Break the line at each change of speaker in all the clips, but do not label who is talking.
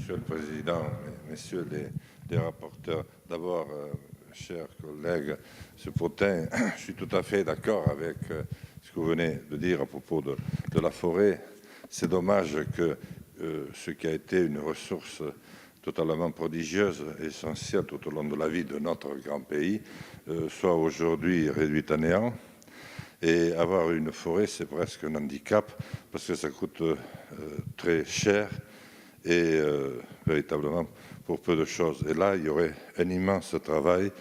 Monsieur le Président, Messieurs les rapporteurs, d'abord, chers collègues, M. Potin, je suis tout à fait d'accord avec ce que vous venez de dire à propos de la forêt. C'est dommage que ce qui a été une ressource totalement prodigieuse, essentielle tout au long de la vie de notre grand pays, soit aujourd'hui réduite à néant. Et avoir une forêt, c'est presque un handicap, parce que ça coûte très cher et véritablement pour peu de choses. Et là, il y aurait un immense travail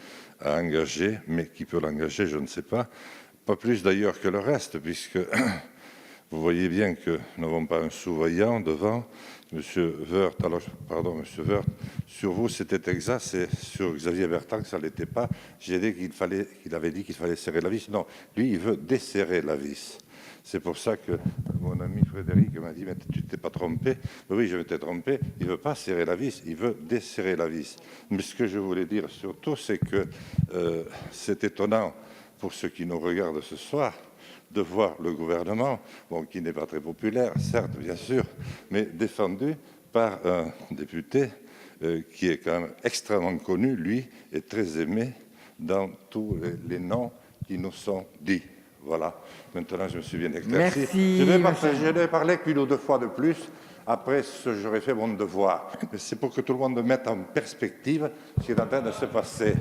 à engager, mais qui peut l'engager, je ne sais pas. Pas plus d'ailleurs que le reste, puisque vous voyez bien que nous n'avons pas un sous-voyant devant. Monsieur Woerth, alors, pardon, Monsieur Woerth, sur vous, c'était exact, c'est sur Xavier Bertrand que ça ne l'était pas. J'ai dit qu'il avait dit qu'il fallait serrer la vis. Non, lui, il veut desserrer la vis. C'est pour ça que mon ami Frédéric m'a dit, mais tu ne t'es pas trompé. Oui, je m'étais trompé. Il ne veut pas serrer la vis, il veut desserrer la vis. Mais ce que je voulais dire surtout, c'est que c'est étonnant pour ceux qui nous regardent ce soir, de voir le gouvernement, bon, qui n'est pas très populaire, certes, bien sûr, mais défendu par un député qui est quand même extrêmement connu, lui, et très aimé dans tous les noms qui nous sont dits. Voilà, maintenant je me suis bien éclairci.
Merci,
je vais parler qu'une ou deux fois de plus. Après, j'aurais fait mon devoir. C'est pour que tout le monde mette en perspective ce qui est en train de se passer.